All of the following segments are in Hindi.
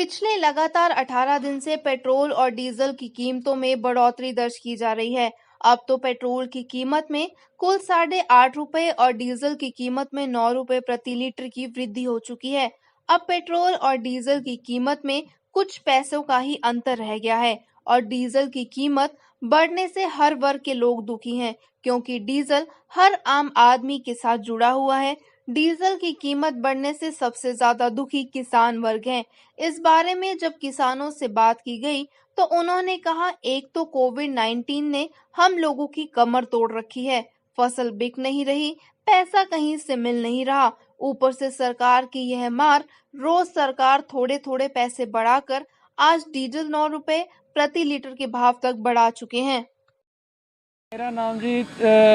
पिछले लगातार 18 दिन से पेट्रोल और डीजल की कीमतों में बढ़ोतरी दर्ज की जा रही है। अब तो पेट्रोल की कीमत में कुल 8.5 रुपए और डीजल की कीमत में 9 रुपए प्रति लीटर की वृद्धि हो चुकी है। अब पेट्रोल और डीजल की कीमत में कुछ पैसों का ही अंतर रह गया है और डीजल की कीमत बढ़ने से हर वर्ग के लोग दुखी हैं, क्योंकि डीजल हर आम आदमी के साथ जुड़ा हुआ है। डीजल की कीमत बढ़ने से सबसे ज्यादा दुखी किसान वर्ग हैं। इस बारे में जब किसानों से बात की गई तो उन्होंने कहा, एक तो कोविड-19 ने हम लोगों की कमर तोड़ रखी है, फसल बिक नहीं रही, पैसा कहीं से मिल नहीं रहा, ऊपर से सरकार की यह मार। रोज सरकार थोड़े थोड़े पैसे बढ़ाकर आज डीजल 9 रुपए प्रति लीटर के भाव तक बढ़ा चुके हैं। मेरा नाम जी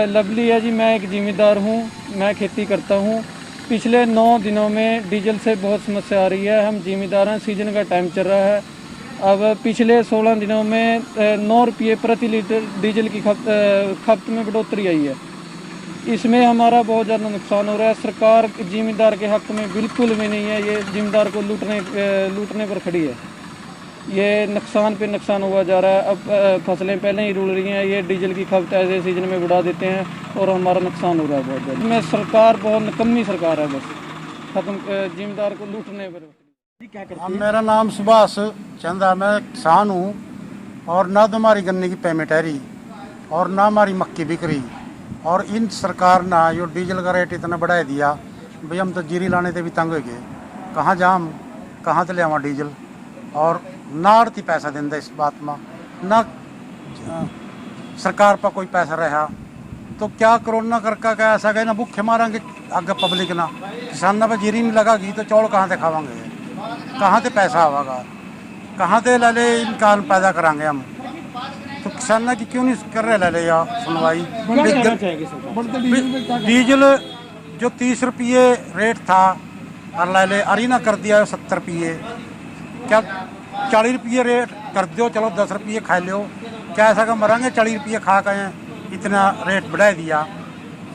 लवली है जी। मैं एक जिम्मेदार हूँ, मैं खेती करता हूँ। पिछले 9 दिनों में डीजल से बहुत समस्या आ रही है। हम जिम्मेदार हैं, सीजन का टाइम चल रहा है। अब पिछले 16 दिनों में 9 रुपये प्रति लीटर डीजल की खपत में बढ़ोतरी आई है। इसमें हमारा बहुत ज़्यादा नुकसान हो रहा है। सरकार जिम्मेदार के हक में बिल्कुल भी नहीं है, ये जिम्मेदार को लूटने पर खड़ी है। ये नुकसान पे नुकसान हुआ जा रहा है। अब फसलें पहले ही रुल रही हैं, ये डीजल की खपत ऐसे सीजन में बढ़ा देते हैं और हमारा नुकसान हो रहा है बहुत ज़्यादा। इसमें सरकार बहुत निकम्मी सरकार है, बस खत्म जिम्मेदार को लूटने पर। क्या करते हैं? मेरा नाम सुभाष चंद है, मैं किसान हूँ और ना तो हमारी गन्ने की पेमेंट है रही और ना हमारी मक्की बिक रही। और इन सरकार ने जो डीजल का रेट इतना बढ़ा दिया, भाई हम तो जीरी लाने से भी तंग हो गए। कहाँ जाम, कहाँ से ले आवा डीजल, और ना आड़ती पैसा देंदा इस बात में, ना सरकार पर कोई पैसा रहा। तो क्या कोरोना करके क्या ऐसा गए ना भूखे मारेंगे आगे पब्लिक ना, किसान पर जीरी नहीं लगागी तो चौल कहाँ से खावांगे, कहाँ से पैसा आवागा, कहाँ से ले ले इनकान पैदा करांगे हम। तो किसान की क्यों नहीं कर रहे ले या सुनवाई। डीजल जो 30 रुपये रेट था और ले ले अरी ना कर दिया 70 रुपये, क्या 40 रुपये रेट कर दो, चलो 10 रुपये खा लो, क्या ऐसा का मरेंगे 40 रुपये खा के इतना रेट बढ़ा दिया।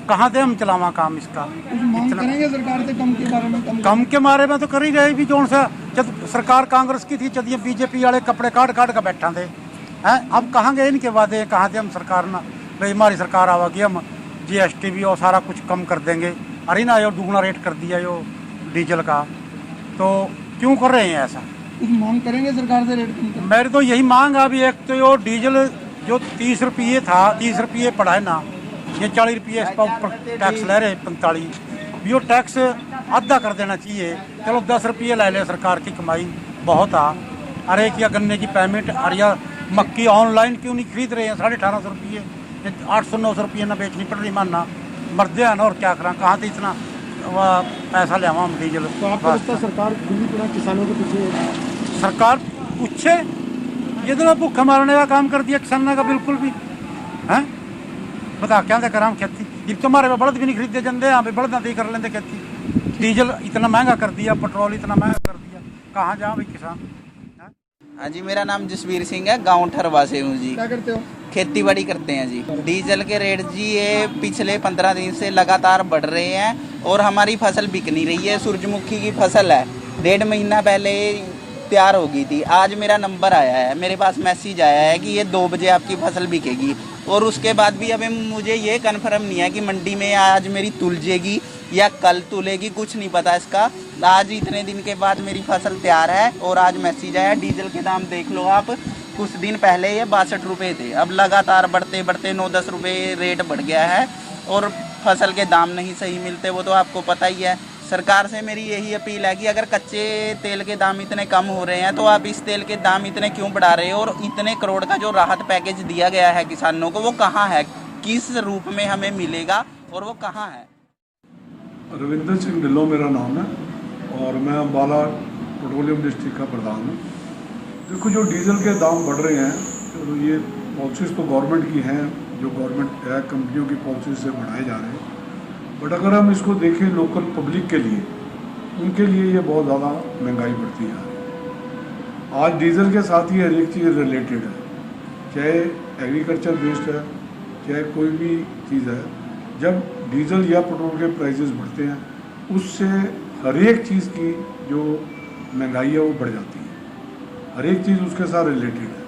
कहाँ से हम चलावा काम इसका। मांग करेंगे सरकार से कम के बारे में? कम के बारे में तो कर ही रहे भी, जो सा जब सरकार कांग्रेस की थी जब ये बीजेपी वाले कपड़े काट के बैठा थे हैं। अब कहाँ गए इनके वादे, कहाँ से हम सरकार ना भाई हमारी सरकार आवागी, हम GST भी और सारा कुछ कम कर देंगे। अरे ना यो दुगना रेट कर दिया यो डीजल का, तो क्यों कर रहे हैं ऐसा। कुछ मांग करेंगे सरकार से रेट कम? मेरी तो यही मांग है। अभी एक तो यो डीजल जो 30 रुपये था, 30 रुपये पड़ा है ना, ये 40 रुपये इस पर ऊपर टैक्स ले रहे 45, यो टैक्स आधा कर देना चाहिए। चलो 10 रुपये ले ले, सरकार की कमाई बहुत आ। अरे क्या गन्ने की पेमेंट, अरे या मक्की ऑनलाइन क्यों नहीं खरीद रहे हैं 1850 रुपये, 800-900 रुपये ना बेचनी पड़ रही, मानना मरदे हैं ना, और क्या करा, कहाँ से इतना पैसा ले आवा हम डीजल। तो आपको लगता है सरकार किसानों के पीछे? सरकार पूछे, ये तो भूखा मारने का काम कर दिया किसानों का बिल्कुल भी हैं। बता क्या करा हम खेती, जब तो हमारे बड़द भी नहीं खरीदे जाते, यहाँ पे बड़द नहीं कर लेंगे खेती। डीजल इतना महंगा कर दिया, पेट्रोल इतना महंगा कर दिया, कहाँ जाए भाई किसान। हाँ जी, मेरा नाम जसवीर सिंह है, गांव ठरवा से हूँ जी। क्या करते हो? खेती बाड़ी करते हैं जी। डीजल के रेट जी ये पिछले 15 दिन से लगातार बढ़ रहे हैं और हमारी फसल बिक नहीं रही है। सूरजमुखी की फसल है, 1.5 महीना पहले तैयार हो गई थी। आज मेरा नंबर आया है, मेरे पास मैसेज आया है कि ये 2 बजे आपकी फसल बिकेगी, और उसके बाद भी अभी मुझे ये कन्फर्म नहीं है कि मंडी में आज मेरी तुलजेगी या कल तुलेगी, कुछ नहीं पता इसका। आज इतने दिन के बाद मेरी फसल तैयार है और आज मैसेज आया। डीजल के दाम देख लो आप, कुछ दिन पहले ये 62 रुपये थे, अब लगातार बढ़ते बढ़ते 9-10 रुपये रेट बढ़ गया है और फसल के दाम नहीं सही मिलते, वो तो आपको पता ही है। सरकार से मेरी यही अपील है कि अगर कच्चे तेल के दाम इतने कम हो रहे हैं तो आप इस तेल के दाम इतने क्यों बढ़ा रहे हो, और इतने करोड़ का जो राहत पैकेज दिया गया है किसानों को वो कहाँ है, किस रूप में हमें मिलेगा और वो कहाँ है। रविंदर सिंह ढिल्लों मेरा नाम है और मैं अम्बाला पेट्रोलियम डिस्ट्रिक्ट का प्रधान हूँ। देखो जो डीजल के दाम बढ़ रहे हैं, तो ये पॉलिसीज़ तो गवर्नमेंट की हैं, जो गवर्नमेंट है कंपनियों की पॉलिसी से बढ़ाए जा रहे हैं। बट अगर हम इसको देखें लोकल पब्लिक के लिए, उनके लिए ये बहुत ज़्यादा महंगाई बढ़ती है। आज डीजल के साथ ही हर एक चीज़ रिलेटेड है, चाहे एग्रीकल्चर बेस्ड है, चाहे कोई भी चीज़ है। जब डीजल या पेट्रोल के प्राइसेस बढ़ते हैं, उससे हर एक चीज़ की जो महंगाई है वो बढ़ जाती है। हर एक चीज़ उसके साथ रिलेटेड है।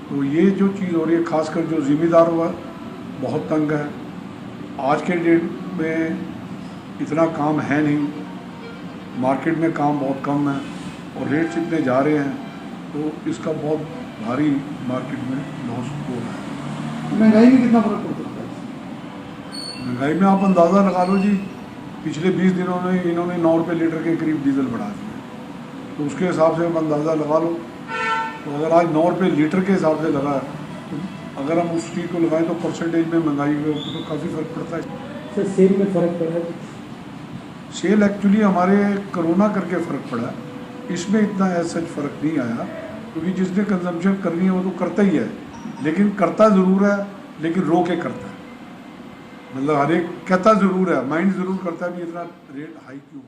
तो ये जो चीज़ हो रही है, खासकर जो ज़िम्मेदार हुआ बहुत तंग है। आज के डेट में इतना काम है नहीं, मार्केट में काम बहुत कम है और रेट्स इतने जा रहे हैं, तो इसका बहुत भारी मार्केट में लॉस हो रहा है। महंगाई में कितना फर्क पड़ता है? महंगाई में आप अंदाज़ा लगा लो जी, पिछले 20 दिनों में इन्होंने 9 रुपये लीटर के करीब डीजल बढ़ा दिया, तो उसके हिसाब से आप अंदाज़ा लगा लो। तो अगर आज 9 रुपये लीटर के हिसाब से लगा, तो अगर हम उस चीज़ को लगाएं तो परसेंटेज में महंगाई के ऊपर तो काफ़ी फ़र्क पड़ता है। सर सेल में फ़र्क पड़ा है? सेल एक्चुअली हमारे कोरोना करके फ़र्क पड़ा, इसमें इतना ऐसा सच फ़र्क नहीं आया, क्योंकि जिसने कंजम्पशन करनी है वो तो करता ही है, लेकिन करता ज़रूर है, लेकिन रो के करता है। मतलब हर एक कहता ज़रूर है, माइंड ज़रूर करता है कि इतना रेट हाई क्यों।